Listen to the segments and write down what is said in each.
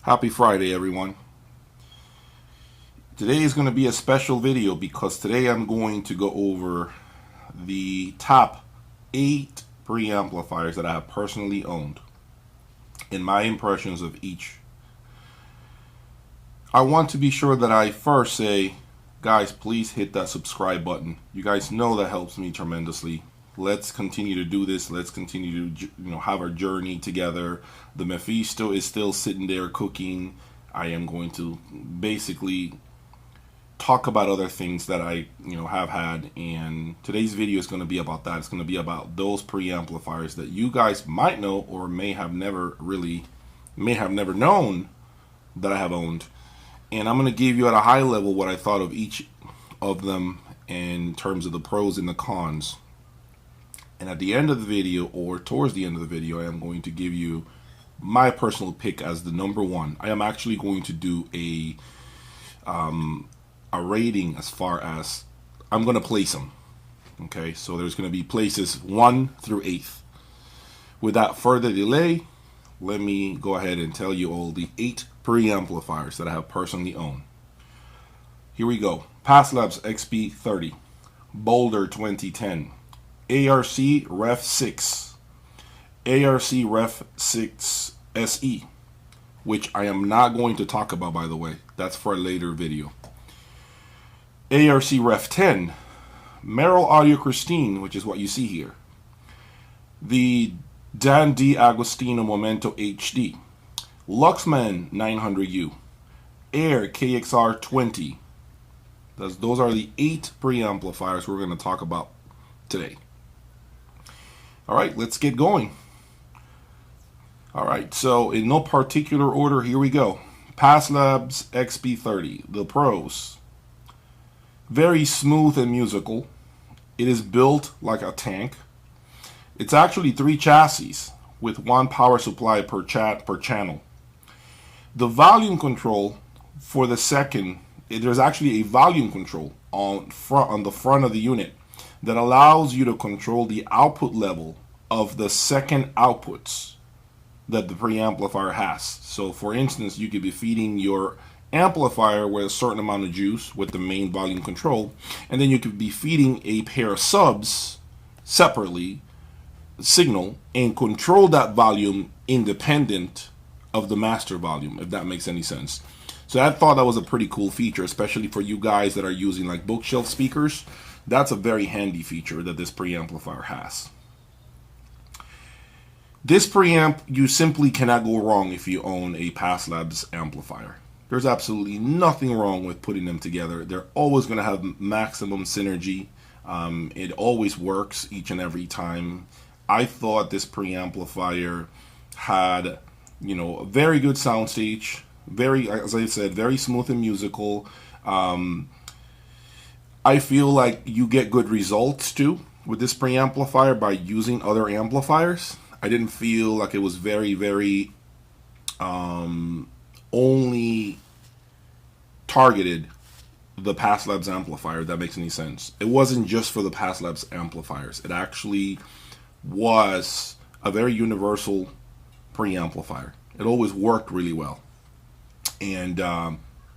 Happy Friday, everyone. Today is going to be a special video because today I'm going to go over the top 8 preamplifiers that I have personally owned and my impressions of each. I want to be sure that I first say, guys, please hit that subscribe button. You guys know that helps me tremendously. Let's continue to do this. Let's continue to have our journey together. The Mephisto is still sitting there cooking. I am going to basically talk about other things that I have had, and today's video is going to be about that. It's going to be about those preamplifiers that you guys might know or may have never known that I have owned. And I'm going to give you at a high level what I thought of each of them in terms of the pros and the cons. And at the end of the video, or towards the end of the video, I am going to give you my personal pick as the number one. I am actually going to do a rating as far as I'm going to place them. Okay, so there's going to be places 1 through 8th. Without further delay, let me go ahead and tell you all the 8 preamplifiers that I have personally owned. Here we go. Passlabs XP30, Boulder 2010, ARC Ref 6, ARC Ref 6 SE, which I am not going to talk about, by the way. That's for a later video. ARC Ref 10, Merrell Audio Christine, which is what you see here. The Dan D. Agostino Momento HD, Luxman 900U, Air KXR 20. Those are the 8 preamplifiers we're going to talk about today. Alright, let's get going. Alright, so in no particular order, here we go. Passlabs XP30, the pros. Very smooth and musical. It is built like a tank. It's actually 3 chassis with 1 power supply per channel. The volume control for the second, there's actually a volume control on the front of the unit that allows you to control the output level of the second outputs that the preamplifier has. So for instance, you could be feeding your amplifier with a certain amount of juice with the main volume control, and then you could be feeding a pair of subs separately signal and control that volume independent of the master volume, if that makes any sense. So I thought that was a pretty cool feature, especially for you guys that are using like bookshelf speakers. That's a very handy feature that this preamplifier has. This preamp, you simply cannot go wrong if you own a Passlabs amplifier. There's absolutely nothing wrong with putting them together. They're always going to have maximum synergy. It always works each and every time. I thought this preamplifier had, a very good soundstage. Very, as I said, very smooth and musical. I feel like you get good results too with this preamplifier by using other amplifiers. I didn't feel like it was very only targeted the Passlabs amplifier, if that makes any sense. It wasn't just for the Passlabs amplifiers. It actually was a very universal preamplifier. It always worked really well. And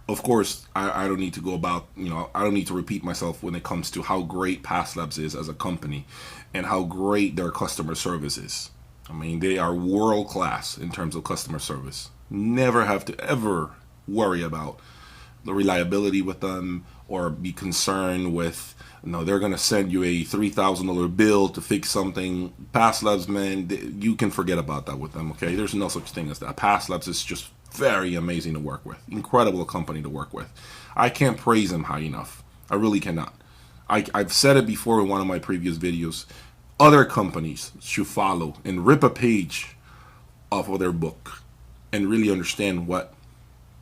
of course, I don't need to go about, I don't need to repeat myself when it comes to how great Passlabs is as a company and how great their customer service is. I mean, they are world class in terms of customer service. Never have to ever worry about the reliability with them or be concerned with, they're going to send you a $3,000 bill to fix something. Passlabs, man, you can forget about that with them, okay? There's no such thing as that. Passlabs is just very amazing to work with. Incredible company to work with. I can't praise them high enough. I really cannot. I've said it before in one of my previous videos. Other companies should follow and rip a page off of their book and really understand what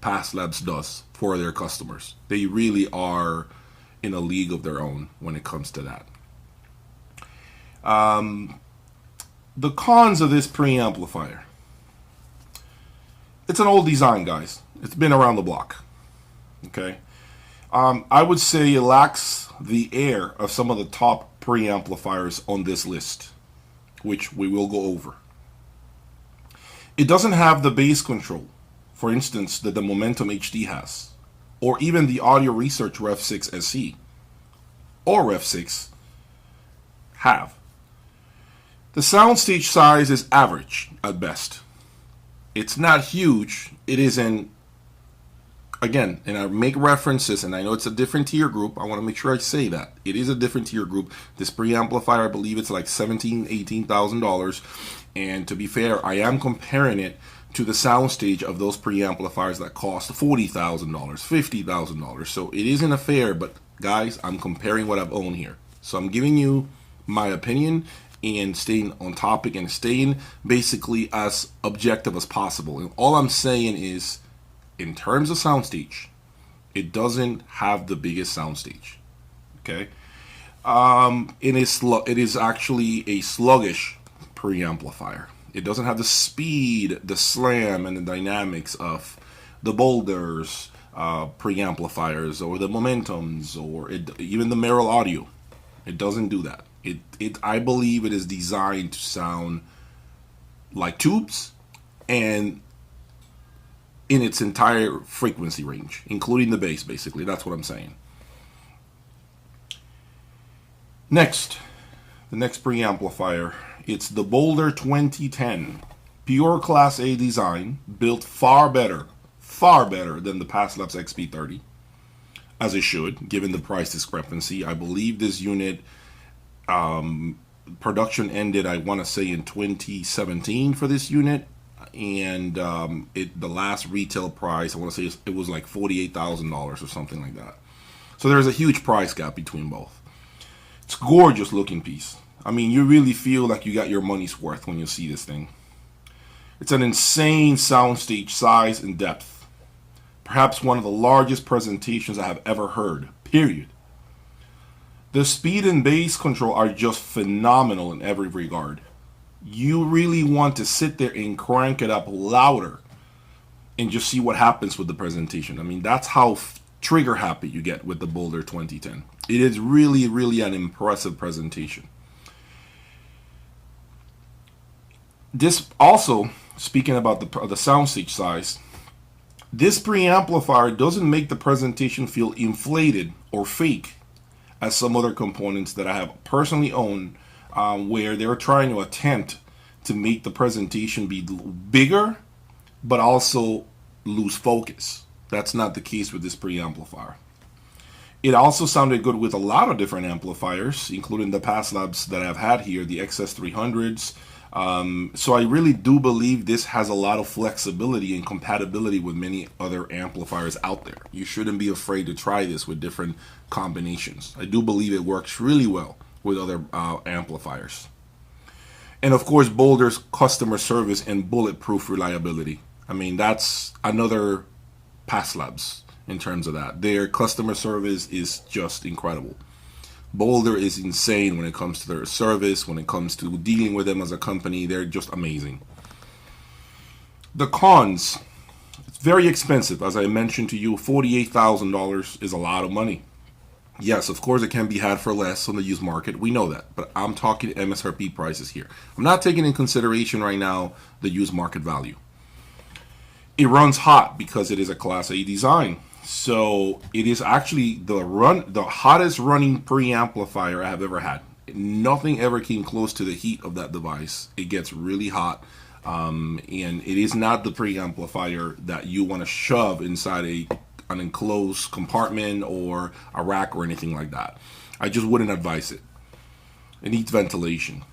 Passlabs does for their customers. They really are in a league of their own when it comes to that. The cons of this preamplifier. It's an old design, guys. It's been around the block. Okay. I would say it lacks the air of some of the top preamplifiers on this list, which we will go over. It doesn't have the bass control for instance, that the Momentum HD has, or even the Audio Research Rev 6 SE or Rev 6 have. The soundstage size is average at best. It's not huge. It isn't, again, and I make references, and I know it's a different tier group. I want to make sure I say that. It is a different tier group. This preamplifier, I believe it's like $17,000, $18,000. And to be fair, I am comparing it to the soundstage of those preamplifiers that cost $40,000, $50,000. So it isn't a fair, but guys, I'm comparing what I've owned here. So I'm giving you my opinion and staying on topic and staying basically as objective as possible. And all I'm saying is, in terms of soundstage, it doesn't have the biggest soundstage. Okay, it is actually a sluggish preamplifier. It doesn't have the speed, the slam, and the dynamics of the Boulders preamplifiers or the Momentums or even the Merrell Audio. It doesn't do that. I believe it is designed to sound like tubes and in its entire frequency range, including the bass, basically. That's what I'm saying. Next, the next preamplifier, it's the Boulder 2010. Pure Class A design, built far better than the Passlabs XP30, as it should, given the price discrepancy. I believe this unit, production ended, I want to say, in 2017 for this unit. And the last retail price, I want to say it was like $48,000 or something like that. So there's a huge price gap between both. It's a gorgeous looking piece. I mean, you really feel like you got your money's worth when you see this thing. It's an insane soundstage size and depth. Perhaps one of the largest presentations I have ever heard, period. The speed and bass control are just phenomenal in every regard. You really want to sit there and crank it up louder and just see what happens with the presentation. I mean, that's how trigger happy you get with the Boulder 2010. It is really, really an impressive presentation. This also, speaking about the soundstage size, this preamplifier doesn't make the presentation feel inflated or fake as some other components that I have personally owned, where they're trying to attempt to make the presentation be bigger, but also lose focus. That's not the case with this preamplifier. It also sounded good with a lot of different amplifiers, including the Passlabs that I've had here, the XS300s. So I really do believe this has a lot of flexibility and compatibility with many other amplifiers out there. You shouldn't be afraid to try this with different combinations. I do believe it works really well with other amplifiers. And of course, Boulder's customer service and bulletproof reliability. I mean, that's another Passlabs in terms of that. Their customer service is just incredible. Boulder is insane when it comes to their service, when it comes to dealing with them as a company. They're just amazing. The cons, it's very expensive. As I mentioned to you, $48,000 is a lot of money. Yes, of course, it can be had for less on the used market. We know that. But I'm talking MSRP prices here. I'm not taking in consideration right now the used market value. It runs hot because it is a Class A design. So it is actually the hottest running preamplifier I have ever had. Nothing ever came close to the heat of that device. It gets really hot. And it is not the preamplifier that you want to shove inside an enclosed compartment or a rack or anything like that. I just wouldn't advise it. It needs ventilation.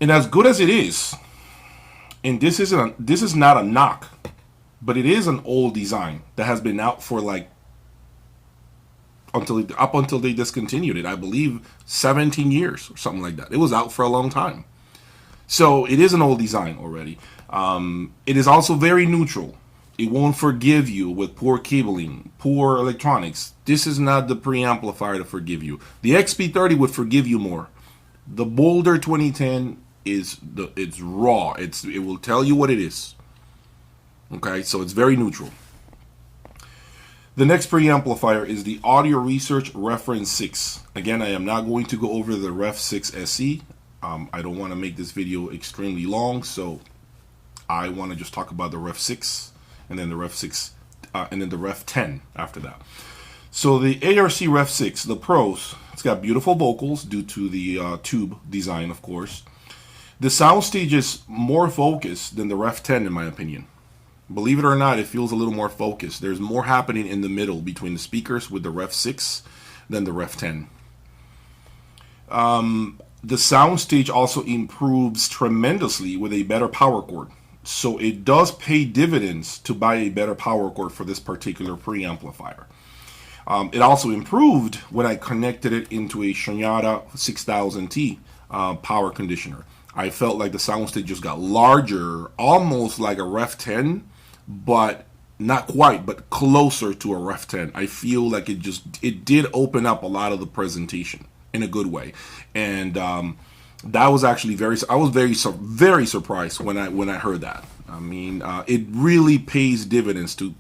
And as good as it is, and this is not a knock, but it is an old design that has been out for like up until they discontinued it. I believe 17 years or something like that. It was out for a long time. So it is an old design already. It is also very neutral. It won't forgive you with poor cabling, poor electronics. This is not the preamplifier to forgive you. The XP30 would forgive you more. The Boulder 2010 it's raw. It will tell you what it is. Okay, so it's very neutral. The next preamplifier is the Audio Research Reference 6. Again, I am not going to go over the Ref 6 SE. I don't want to make this video extremely long, so I want to just talk about the Ref 6 and then the Ref 6 and then the Ref 10 after that. So the ARC Ref 6, the pros, it's got beautiful vocals due to the tube design, of course. The soundstage is more focused than the Ref 10 in my opinion. Believe it or not, it feels a little more focused. There's more happening in the middle between the speakers with the Ref 6 than the Ref 10. The soundstage also improves tremendously with a better power cord. So it does pay dividends to buy a better power cord for this particular preamplifier. It also improved when I connected it into a Shunyata 6000T power conditioner. I felt like the soundstage just got larger, almost like a Ref 10, but not quite, but closer to a Ref 10. I feel like it did open up a lot of the presentation in a good way, and that was actually I was very surprised when I heard that. I mean, it really pays dividends to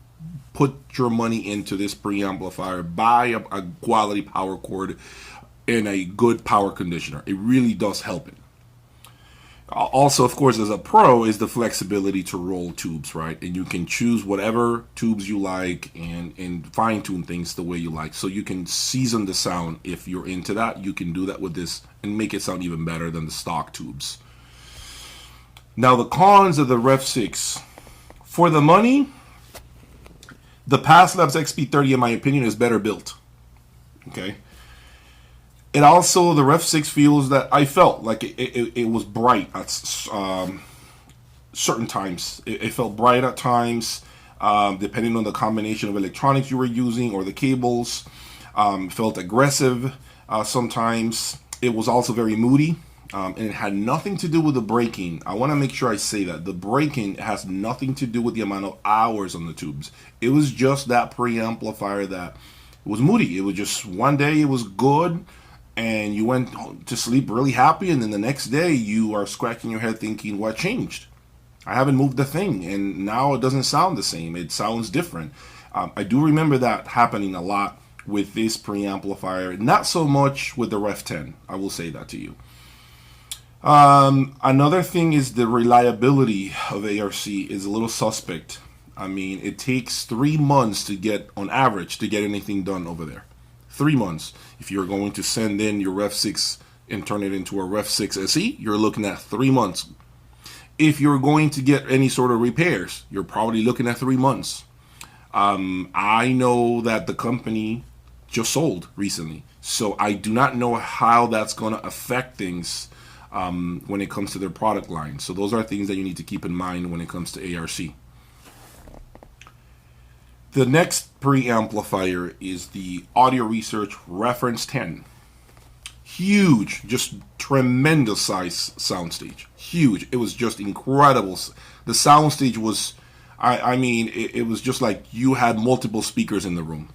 put your money into this preamplifier, buy a quality power cord and a good power conditioner. It really does help it. Also, of course, as a pro is the flexibility to roll tubes, right? And you can choose whatever tubes you like and fine-tune things the way you like. So you can season the sound if you're into that. You can do that with this and make it sound even better than the stock tubes. Now, the cons of the Ref 6. For the money, the Passlabs XP30, in my opinion, is better built. Okay? It also, the Ref 6 feels that I felt like it was bright at certain times. It felt bright at times, depending on the combination of electronics you were using or the cables. Felt aggressive sometimes. It was also very moody, and it had nothing to do with the braking. I want to make sure I say that. The braking has nothing to do with the amount of hours on the tubes. It was just that preamplifier that was moody. It was just one day it was good, and you went to sleep really happy, and then the next day you are scratching your head thinking, what changed? I haven't moved the thing, and now it doesn't sound the same. It sounds different. I do remember that happening a lot with this preamplifier, not so much with the Ref 10. I will say that to you. Another thing is the reliability of ARC is a little suspect. I mean, it takes 3 months to get, on average, to get anything done over there. 3 months. If you're going to send in your Ref 6 and turn it into a Ref 6 SE, you're looking at 3 months. If you're going to get any sort of repairs, you're probably looking at 3 months. I know that the company just sold recently, so I do not know how that's going to affect things when it comes to their product line. So those are things that you need to keep in mind when it comes to ARC. The next preamplifier is the Audio Research Reference 10. Huge, just tremendous size soundstage. Huge. It was just incredible. The soundstage was, I mean, it was just like you had multiple speakers in the room.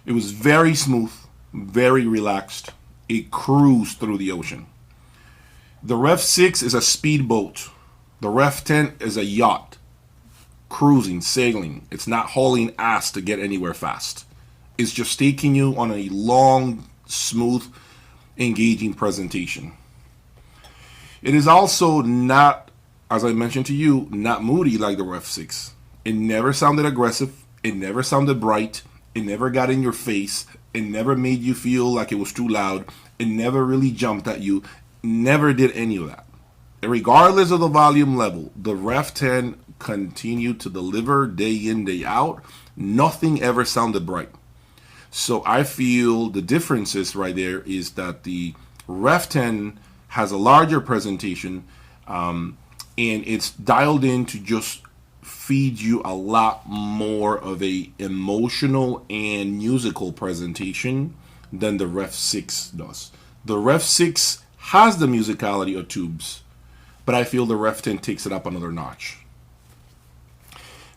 It was very smooth, very relaxed. It cruised through the ocean. The Ref 6 is a speedboat. The Ref 10 is a yacht. Cruising, sailing. It's not hauling ass to get anywhere fast. It's just taking you on a long, smooth, engaging presentation. It is also not, as I mentioned to you, not moody like the Ref 6. It never sounded aggressive. It never sounded bright. It never got in your face. It never made you feel like it was too loud. It never really jumped at you. Never did any of that. And regardless of the volume level, the Ref 10 continued to deliver day in, day out. Nothing ever sounded bright. So I feel the differences right there is that the Ref 10 has a larger presentation, and it's dialed in to just feed you a lot more of a emotional and musical presentation than the Ref 6 does. The Ref 6 has the musicality of tubes, but I feel the Ref 10 takes it up another notch.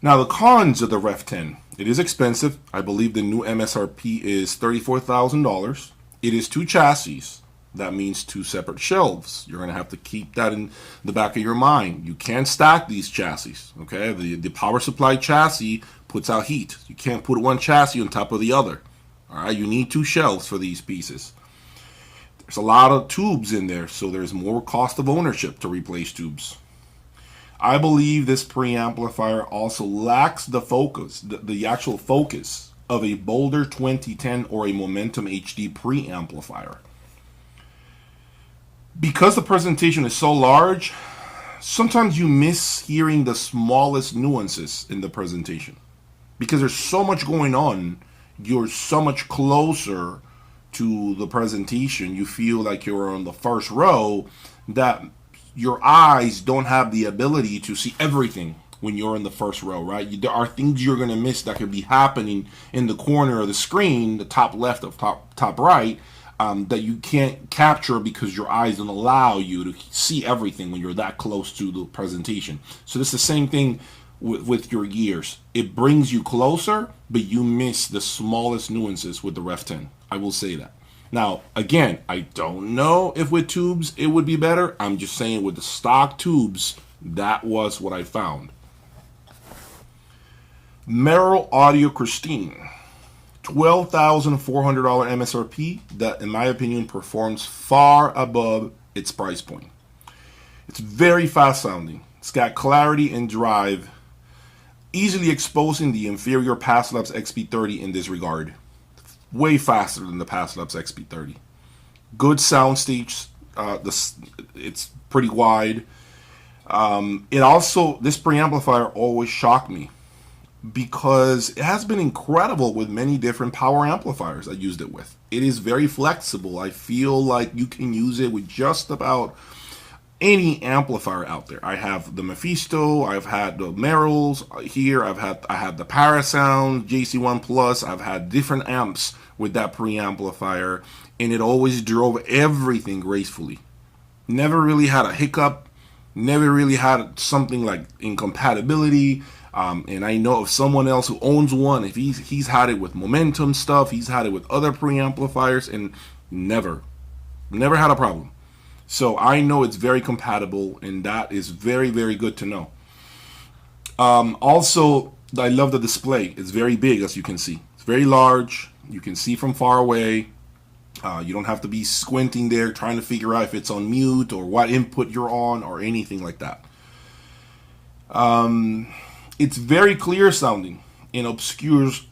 Now, the cons of the Ref 10. It is expensive. I believe the new MSRP is $34,000. It is 2 chassis. That means 2 separate shelves. You're going to have to keep that in the back of your mind. You can't stack these chassis, okay? The power supply chassis puts out heat. You can't put one chassis on top of the other. All right, you need 2 shelves for these pieces. There's a lot of tubes in there, so there's more cost of ownership to replace tubes. I believe this preamplifier also lacks the focus, the actual focus of a Boulder 2010 or a Momentum HD preamplifier. Because the presentation is so large, sometimes you miss hearing the smallest nuances in the presentation. Because there's so much going on, you're so much closer to the presentation, you feel like you're on the first row, that your eyes don't have the ability to see everything when you're in the first row, right? There are things you're going to miss that could be happening in the corner of the screen, the top left or top right, that you can't capture because your eyes don't allow you to see everything when you're that close to the presentation. So it's the same thing with your ears. It brings you closer, but you miss the smallest nuances with the Ref 10. I will say that. Now, again, I don't know if with tubes it would be better. I'm just saying with the stock tubes, that was what I found. Merrell Audio Christine. $12,400 MSRP that, in my opinion, performs far above its price point. It's very fast sounding. It's got clarity and drive, easily exposing the inferior Passlabs XP30 in this regard. Way faster than the Passlabs XP30. Good soundstage. It's pretty wide. This preamplifier always shocked me, because it has been incredible with many different power amplifiers I used it with. It is very flexible. I feel like you can use it with just about any amplifier out there. I have the Mephisto, I've had the Merrells here, I had the Parasound JC1 Plus, I've had different amps with that preamplifier, and it always drove everything gracefully. Never really had a hiccup, never really had something like incompatibility. And I know of someone else who owns one. If he's had it with Momentum stuff, he's had it with other preamplifiers, and never had a problem. So I know it's very compatible, and that is very, very good to know. Also, I love the display. It's very big, as you can see. It's very large. You can see from far away. You don't have to be squinting there trying to figure out if it's on mute or what input you're on or anything like that. It's very clear sounding and obscures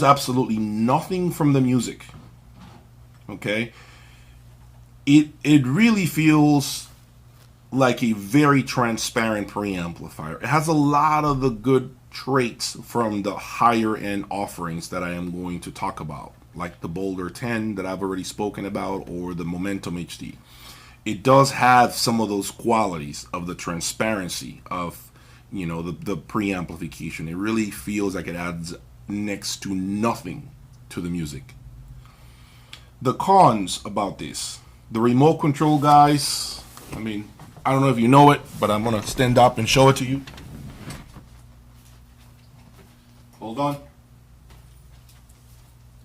absolutely nothing from the music. Okay? It really feels like a very transparent preamplifier. It has a lot of the good traits from the higher end offerings that I am going to talk about, like the Boulder 10 that I've already spoken about, or the Momentum HD. It does have some of those qualities of the transparency of, you know, the preamplification. It really feels like it adds next to nothing to the music. The cons about this: the remote control, guys. I mean, I don't know if you know it, but I'm gonna stand up and show it to you. Hold on.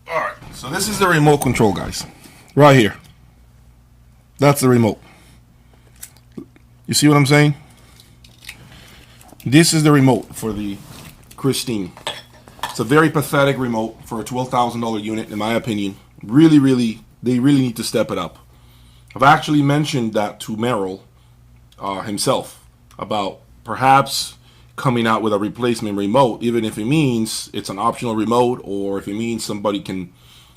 Alright, so this is the remote control, guys. Right here. That's the remote. You see what I'm saying? This is the remote for the Christine. It's a very pathetic remote for a $12,000 unit, in my opinion. They really need to step it up. I've actually mentioned that to Merrell himself about perhaps coming out with a replacement remote, even if it means it's an optional remote, or if it means somebody can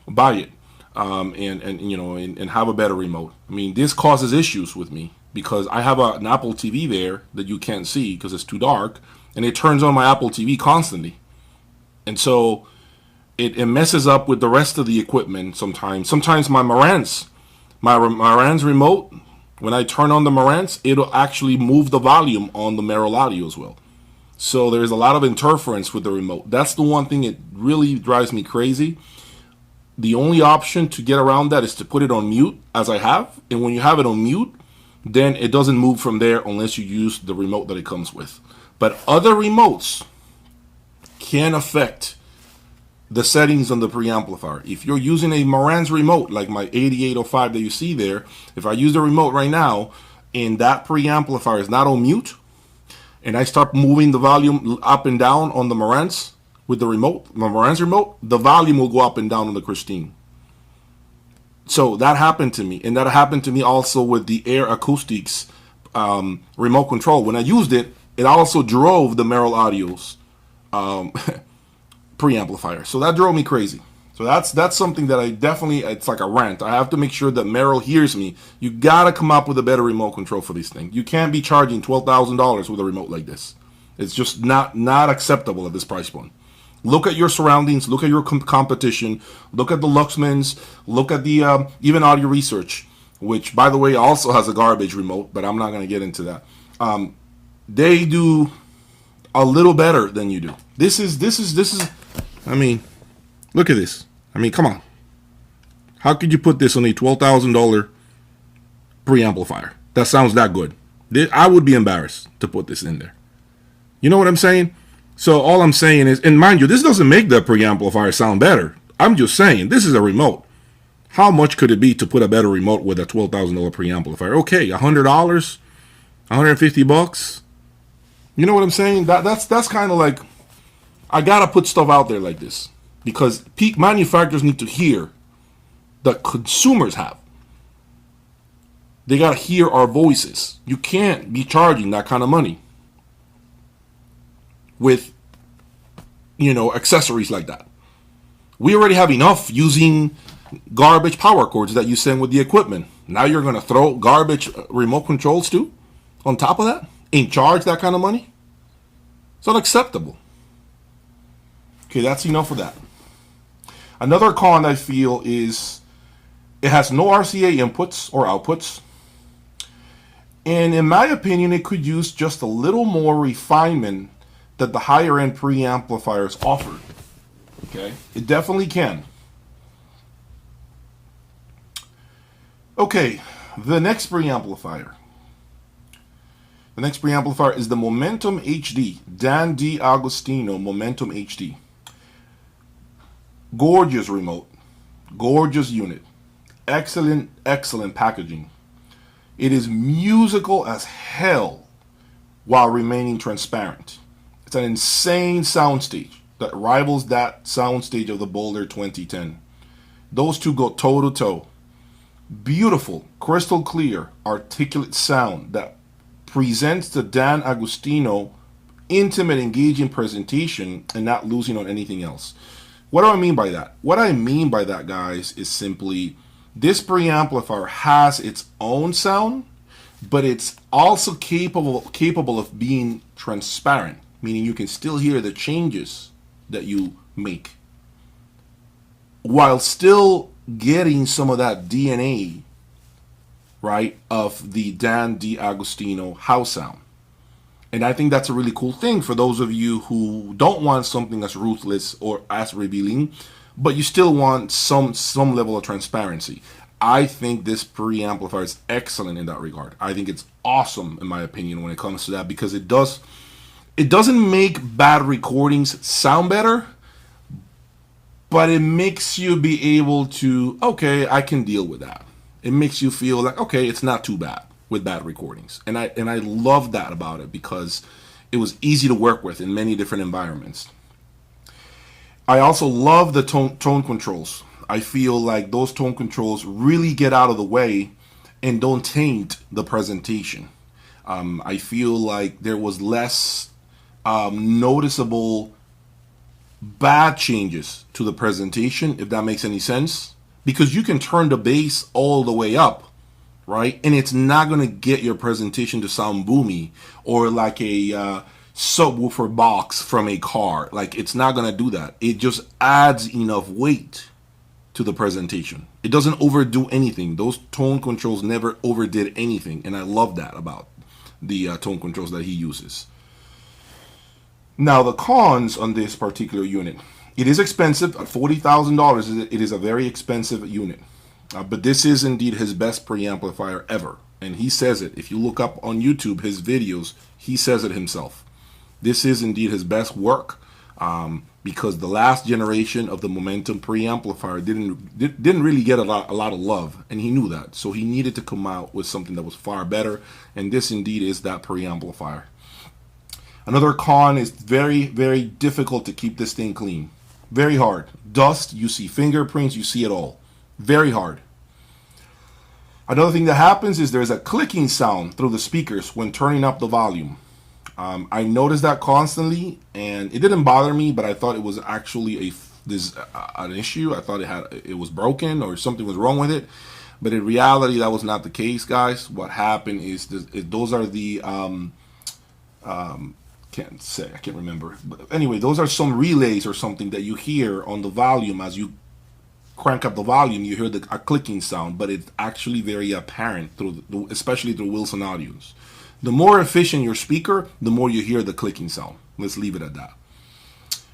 buy it and have a better remote. I mean, this causes issues with me because I have an Apple TV there that you can't see because it's too dark, and it turns on my Apple TV constantly, and so it messes up with the rest of the equipment sometimes. Sometimes my Marantz remote, when I turn on the Marantz, it'll actually move the volume on the Merrell audio as well. So there's a lot of interference with the remote. That's the one thing that really drives me crazy. The only option to get around that is to put it on mute, as I have. And when you have it on mute, then it doesn't move from there unless you use the remote that it comes with. But other remotes can affect the settings on the preamplifier. If you're using a Marantz remote, like my 8805 that you see there, if I use the remote right now and that preamplifier is not on mute, and I start moving the volume up and down on the Marantz with the remote, my Marantz remote, the volume will go up and down on the Christine. So that happened to me, and that happened to me also with the Acoustics remote control. When I used it, it also drove the Merrell Audio's preamplifier. So that drove me crazy. So that's something that I definitely, it's like a rant. I have to make sure that Merrell hears me. You gotta come up with a better remote control for this thing. You can't be charging $12,000 with a remote like this. It's just not acceptable at this price point. Look at your surroundings. Look at your competition. Look at the Luxmans. Look at the even Audio Research, which, by the way, also has a garbage remote, but I'm not going to get into that. They do a little better than you do. This is. I mean, look at this. I mean, come on. How could you put this on a $12,000 preamplifier? That sounds that good. I would be embarrassed to put this in there. You know what I'm saying? So all I'm saying is, and mind you, this doesn't make the preamplifier sound better. I'm just saying, this is a remote. How much could it be to put a better remote with a $12,000 preamplifier? Okay, $100, $150. You know what I'm saying? That's kind of like, I gotta put stuff out there like this because peak manufacturers need to hear that consumers have. They gotta hear our voices. You can't be charging that kind of money with, accessories like that. We already have enough using garbage power cords that you send with the equipment. Now you're going to throw garbage remote controls too on top of that and charge that kind of money? It's unacceptable. Okay, that's enough for that. Another con I feel is it has no RCA inputs or outputs. And in my opinion, it could use just a little more refinement that the higher end preamplifiers offer. Okay, it definitely can. Okay, the next preamplifier. The next preamplifier is the Momentum HD, Dan D'Agostino Momentum HD. Gorgeous remote, gorgeous unit, excellent packaging. It is musical as hell while remaining transparent. It's an insane soundstage that rivals that soundstage of the Boulder 2010. Those two go toe to toe. Beautiful, crystal clear, articulate sound that presents the Dan Agostino intimate, engaging presentation and not losing on anything else. What do I mean by that? What I mean by that, guys, is simply this preamplifier has its own sound, but it's also capable of being transparent, meaning you can still hear the changes that you make while still getting some of that DNA, right, of the Dan D'Agostino house sound. And I think that's a really cool thing for those of you who don't want something as ruthless or as revealing, but you still want some level of transparency. I think this preamplifier is excellent in that regard. I think it's awesome, in my opinion, when it comes to that, because it doesn't make bad recordings sound better, but it makes you be able to, okay, I can deal with that. It makes you feel like, okay, it's not too bad with bad recordings. And I love that about it because it was easy to work with in many different environments. I also love the tone controls. I feel like those tone controls really get out of the way and don't taint the presentation. I feel like there was less noticeable bad changes to the presentation, if that makes any sense, because you can turn the bass all the way up, right? And it's not going to get your presentation to sound boomy or like a subwoofer box from a car. Like, it's not going to do that. It just adds enough weight to the presentation. It doesn't overdo anything. Those tone controls never overdid anything, and I love that about the tone controls that he uses. Now, the cons on this particular unit. It is expensive. At $40,000, it is a very expensive unit. But this is indeed his best preamplifier ever. And he says it. If you look up on YouTube his videos, he says it himself. This is indeed his best work, because the last generation of the Momentum preamplifier didn't really get a lot of love, and he knew that. So he needed to come out with something that was far better, and this indeed is that preamplifier. Another con is very, very difficult to keep this thing clean. Very hard. Dust, you see fingerprints, you see it all. Very hard. Another thing that happens is there's a clicking sound through the speakers when turning up the volume. I noticed that constantly, and it didn't bother me, but I thought it was actually an issue. I thought it was broken or something was wrong with it. But in reality, that was not the case, guys. What happened is those are the I can't remember. But anyway, those are some relays or something that you hear on the volume. As you crank up the volume, you hear a clicking sound, but it's actually very apparent especially through Wilson audios. The more efficient your speaker, the more you hear the clicking sound. Let's leave it at that.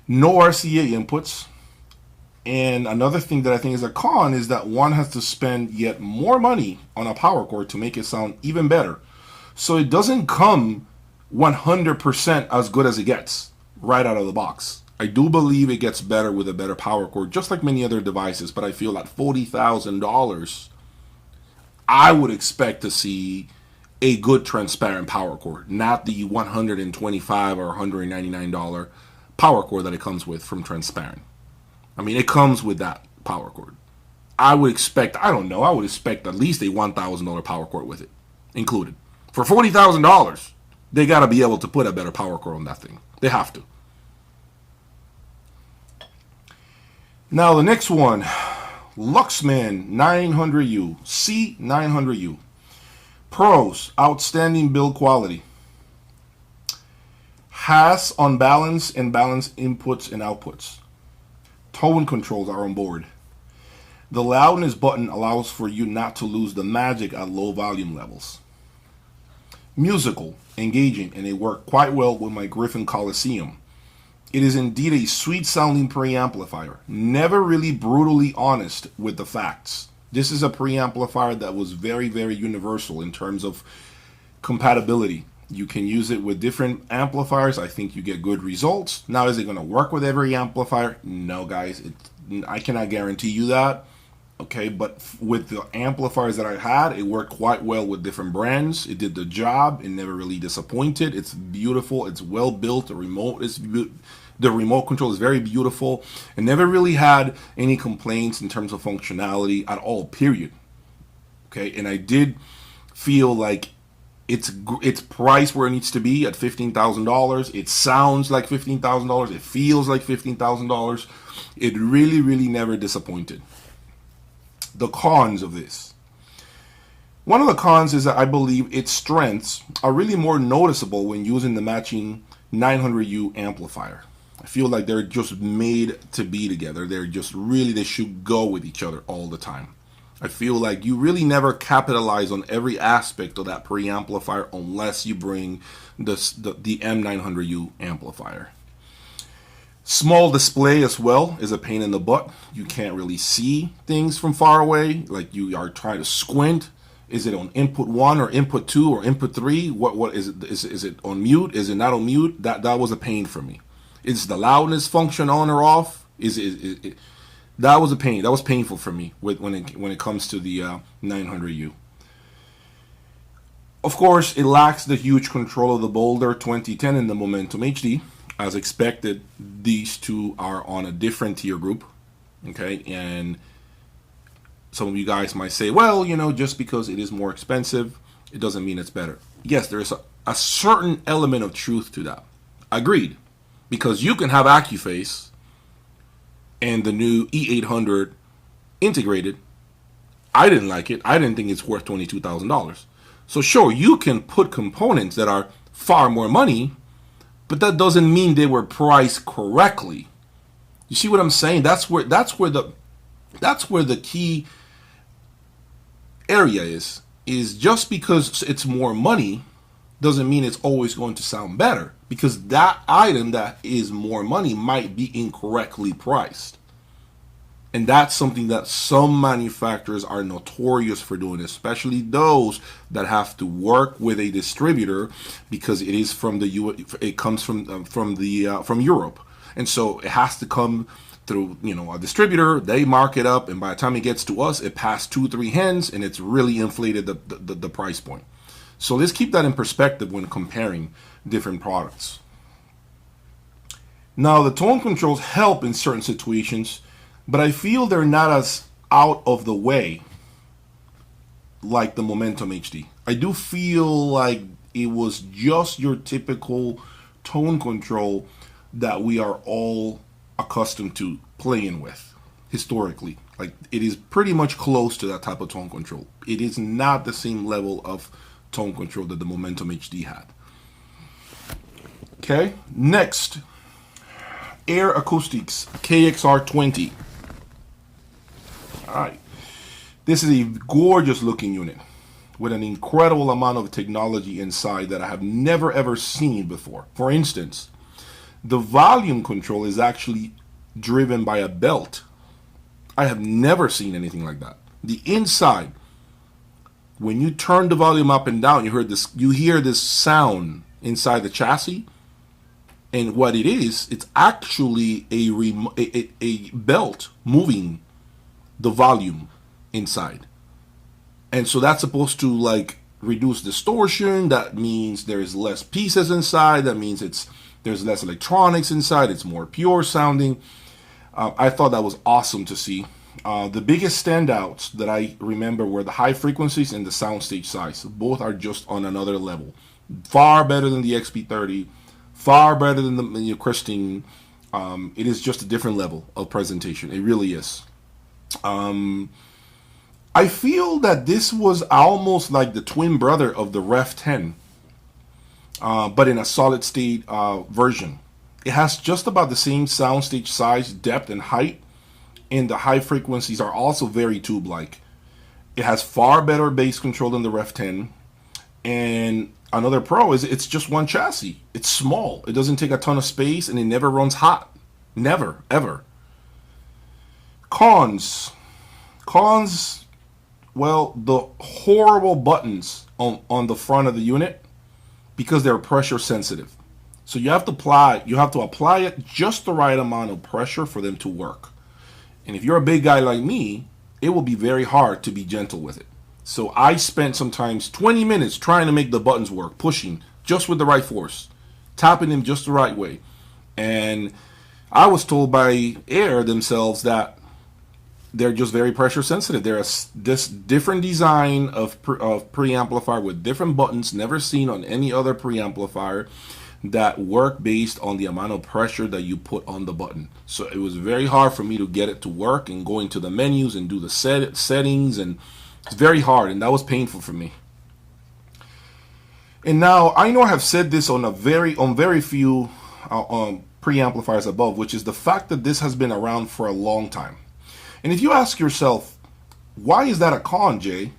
No RCA inputs. And another thing that I think is a con is that one has to spend yet more money on a power cord to make it sound even better. So it doesn't come 100% as good as it gets right out of the box. I do believe it gets better with a better power cord, just like many other devices, but I feel at $40,000, I would expect to see a good transparent power cord, not the $125 or $199 power cord that it comes with from Transparent. I mean, it comes with that power cord. I would expect at least a $1,000 power cord with it included. For $40,000, they got to be able to put a better power cord on that thing. They have to. Now the next one, Luxman 900U, C900U. Pros, outstanding build quality. Has unbalanced and balanced inputs and outputs. Tone controls are on board. The loudness button allows for you not to lose the magic at low volume levels. Musical, engaging, and they work quite well with my Gryphon Coliseum. It is indeed a sweet sounding preamplifier, never really brutally honest with the facts. This is a preamplifier that was very, very universal in terms of compatibility. You can use it with different amplifiers. I think you get good results. Now, is it going to work with every amplifier? No, guys. I cannot guarantee you that. Okay, but with the amplifiers that I had, it worked quite well with different brands. It did the job. It never really disappointed. It's beautiful. It's well built. The remote control is very beautiful. It never really had any complaints in terms of functionality at all, period. Okay, and I did feel like it's priced where it needs to be at $15,000. It sounds like $15,000. It feels like $15,000. It really, really never disappointed. The cons of this. One of the cons is that I believe its strengths are really more noticeable when using the matching 900U amplifier. I feel like they're just made to be together. They should go with each other all the time. I feel like you really never capitalize on every aspect of that preamplifier unless you bring the M900U amplifier. Small display as well is a pain in the butt. You can't really see things from far away. Like you are trying to squint. Is it on input 1 or input 2 or input 3? What is it? Is it on mute? Is it not on mute? That was a pain for me. Is the loudness function on or off? That was a pain. That was painful for me when it comes to the 900U. Of course, it lacks the huge control of the Boulder 2010 and the Momentum HD. As expected, these two are on a different tier group. Okay, and some of you guys might say, well, just because it is more expensive, it doesn't mean it's better. Yes, there is a certain element of truth to that. Agreed. Because you can have AccuFace and the new E800 integrated. I didn't like it. I didn't think it's worth $22,000. So sure, you can put components that are far more money, but that doesn't mean they were priced correctly. You see what I'm saying? That's where the key area is just because it's more money doesn't mean it's always going to sound better, because that item that is more money might be incorrectly priced. And that's something that some manufacturers are notorious for doing, especially those that have to work with a distributor, because it is from it comes from Europe, and so it has to come through a distributor. They mark it up, and by the time it gets to us, it passed 2-3 hands, and it's really inflated the price point. So let's keep that in perspective when comparing different products. Now, the tone controls help in certain situations, but I feel they're not as out of the way like the Momentum HD. I do feel like It was just your typical tone control that we are all accustomed to playing with historically. Like, it is pretty much close to that type of tone control. It is not the same level of tone control that the Momentum HD had. Okay, next, Air Acoustics Kxr 20. All right, this is a gorgeous looking unit with an incredible amount of technology inside that I have never ever seen before. For instance, the volume control is actually driven by a belt. I have never seen anything like that. The inside, when you turn the volume up and down, you hear this sound inside the chassis. And what it is, it's actually a belt moving the volume inside. And so that's supposed to like reduce distortion. That means there's less pieces inside. That means there's less electronics inside. It's more pure sounding. I thought that was awesome to see. The biggest standouts that I remember were the high frequencies and the soundstage size. Both are just on another level. Far better than the XP30. Far better than the Christine. It is just a different level of presentation. It really is. I feel that this was almost like the twin brother of the Ref 10, but in a solid state version. It has just about the same soundstage size, depth, and height, and the high frequencies are also very tube-like. It has far better bass control than the Ref 10, and another pro is it's just one chassis. It's small. It doesn't take a ton of space, and it never runs hot. Never, ever. Cons. Well, the horrible buttons on the front of the unit, because they're pressure sensitive. So you have to apply it just the right amount of pressure for them to work. And if you're a big guy like me, it will be very hard to be gentle with it. So I spent sometimes 20 minutes trying to make the buttons work, pushing just with the right force, tapping them just the right way. And I was told by Air themselves that they're just very pressure sensitive. There's this different design of preamplifier with different buttons, never seen on any other preamplifier, that work based on the amount of pressure that you put on the button. So it was very hard for me to get it to work and go into the menus and do the settings, and it's very hard, and that was painful for me. And now I know I have said this on very few preamplifiers above, which is the fact that this has been around for a long time. And if you ask yourself, why is that a con, Jay?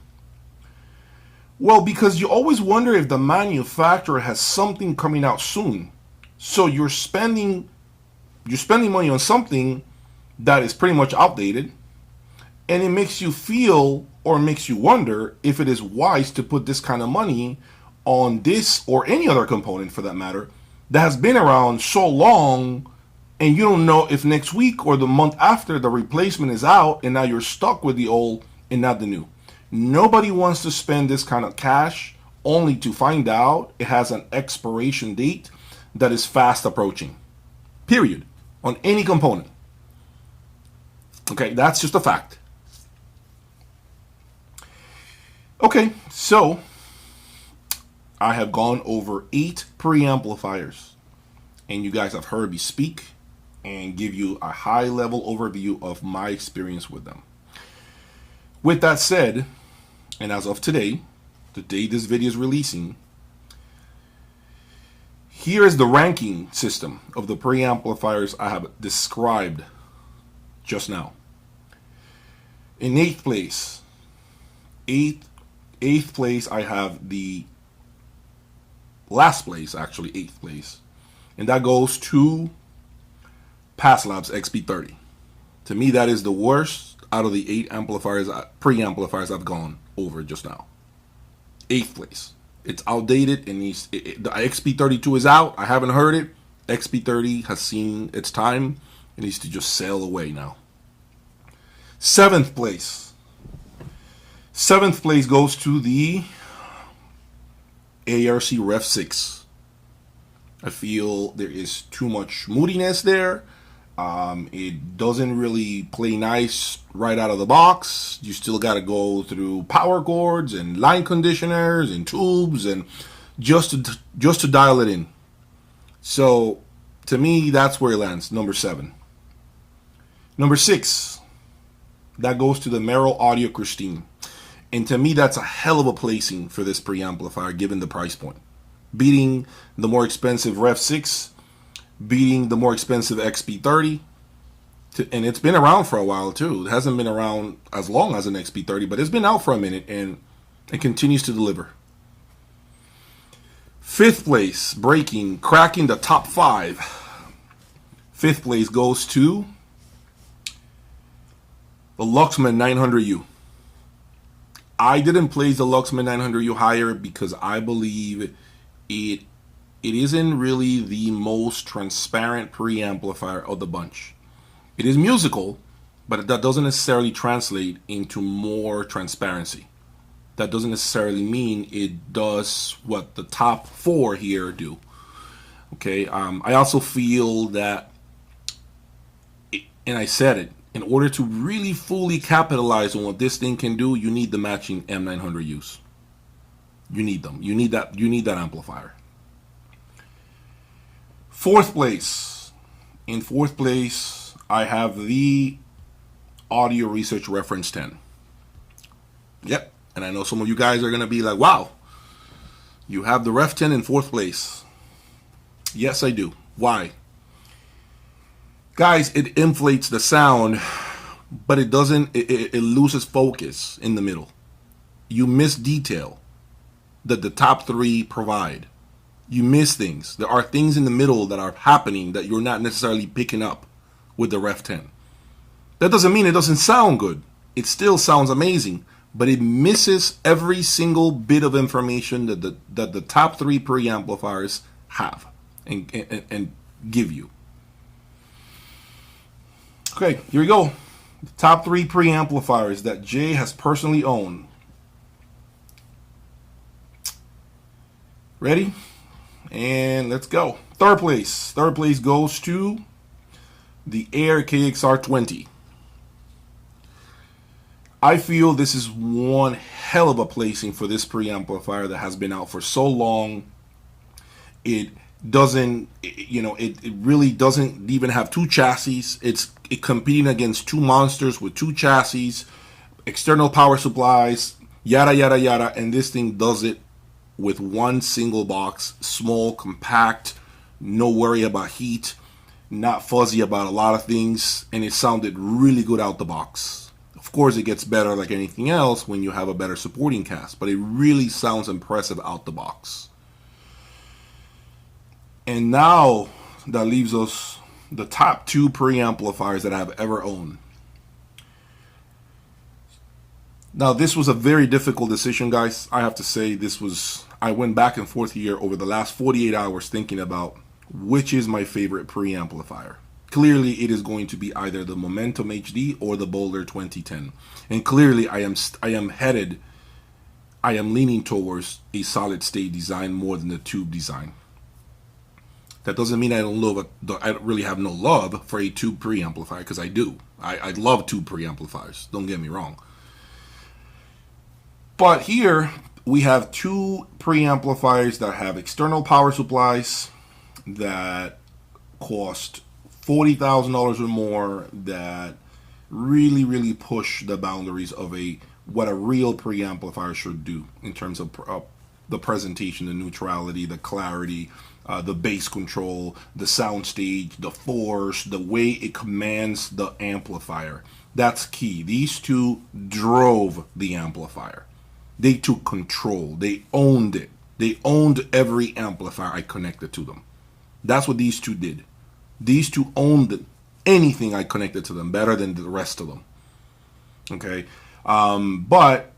Well, because you always wonder if the manufacturer has something coming out soon. So you're spending money on something that is pretty much outdated, and it makes you feel, or makes you wonder, if it is wise to put this kind of money on this or any other component for that matter that has been around so long, and you don't know if next week or the month after the replacement is out, and now you're stuck with the old and not the new. Nobody wants to spend this kind of cash only to find out it has an expiration date that is fast approaching. Period. On any component. Okay, that's just a fact. Okay, so I have gone over 8 preamplifiers, and you guys have heard me speak and give you a high level overview of my experience with them. With that said, and as of today, the day this video is releasing, here is the ranking system of the preamplifiers I have described just now. In 8th place, 8th place, I have the last place, actually 8th place, and that goes to Passlab's XP30. To me, that is the worst out of the 8 preamplifiers I've gone over just now. 8th place. It's outdated, and the XP32 is out. I haven't heard it. XP30 has seen its time. It needs to just sail away now. 7th place. 7th place goes to the ARC Ref 6. I feel there is too much moodiness there. It doesn't really play nice right out of the box. You still got to go through power cords and line conditioners and tubes and just to dial it in. So to me, that's where it lands. Number 7. Number 6, that goes to the Merrell Audio Christine. And to me, that's a hell of a placing for this preamplifier given the price point. Beating the more expensive Ref 6, beating the more expensive XP30. And it's been around for a while too. It hasn't been around as long as an XP30, but it's been out for a minute and it continues to deliver. 5th place, cracking the top 5. 5th place goes to the Luxman 900U. I didn't place the Luxman 900U higher because I believe it isn't really the most transparent preamplifier of the bunch. It is musical, but that doesn't necessarily translate into more transparency. That doesn't necessarily mean it does what the top 4 here do. Okay, I also feel that, and I said it, in order to really fully capitalize on what this thing can do, you need the matching M900Us. You need them. You need that amplifier. 4th place. In 4th place, I have the Audio Research Reference 10. Yep. And I know some of you guys are going to be like, wow, you have the Ref 10 in 4th place. Yes, I do. Why? Guys, it inflates the sound, but it doesn't, it loses focus in the middle. You miss detail that the top 3 provide. You miss things. There are things in the middle that are happening that you're not necessarily picking up with the Ref 10. That doesn't mean it doesn't sound good. It still sounds amazing, but it misses every single bit of information that the top 3 preamplifiers have and give you. Okay, here we go. The top 3 preamplifiers that Jay has personally owned. Ready? And let's go. 3rd place. 3rd place goes to the Air Kxr 20. I feel this is one hell of a placing for this preamplifier that has been out for so long. It doesn't, it really doesn't even have 2 chassis. It's competing against 2 monsters with 2 chassis, external power supplies, yada, yada, yada. And this thing does it with 1 single box, small, compact, no worry about heat, not fuzzy about a lot of things. And it sounded really good out the box. Of course, it gets better like anything else when you have a better supporting cast, but it really sounds impressive out the box. And now that leaves us the top 2 preamplifiers that I've ever owned. Now, this was a very difficult decision, guys. I have to say I went back and forth here over the last 48 hours thinking about which is my favorite preamplifier. Clearly, it is going to be either the Momentum HD or the Boulder 2010. And clearly, I am leaning towards a solid state design more than the tube design. That doesn't mean I don't really have no love for a tube preamplifier, because I do. I love tube preamplifiers. Don't get me wrong. But here we have 2 preamplifiers that have external power supplies that cost $40,000 or more, that really, really push the boundaries of what a real preamplifier should do in terms of the presentation, the neutrality, the clarity, the bass control, the sound stage, the force, the way it commands the amplifier. That's key. These 2 drove the amplifier. They took control. They owned it. They owned every amplifier I connected to them. That's what these 2 did. These 2 owned anything I connected to them better than the rest of them. Okay? But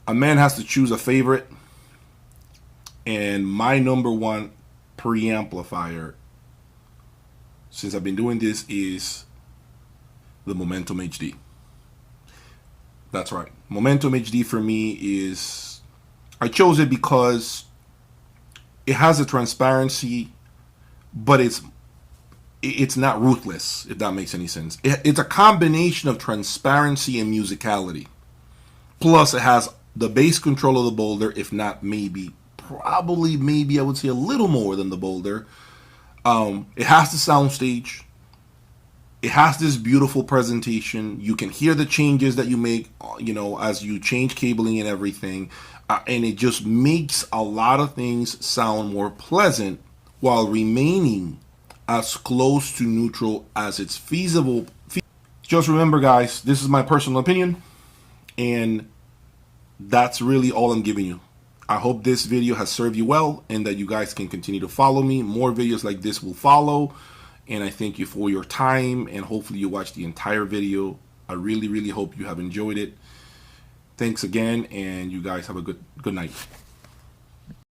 a man has to choose a favorite. And my number 1 preamplifier, since I've been doing this, is the Momentum HD. That's right. Momentum HD for me is, I chose it because it has a transparency, but it's not ruthless, if that makes any sense. It's a combination of transparency and musicality. Plus, it has the bass control of the Boulder, if not maybe probably, maybe I would say a little more than the Boulder. It has the soundstage. It has this beautiful presentation. You can hear the changes that you make, as you change cabling and everything. And it just makes a lot of things sound more pleasant while remaining as close to neutral as it's feasible. Just remember, guys, this is my personal opinion, and that's really all I'm giving you. I hope this video has served you well and that you guys can continue to follow me. More videos like this will follow, and I thank you for your time, and hopefully you watched the entire video. I really, really hope you have enjoyed it. Thanks again, and you guys have a good night.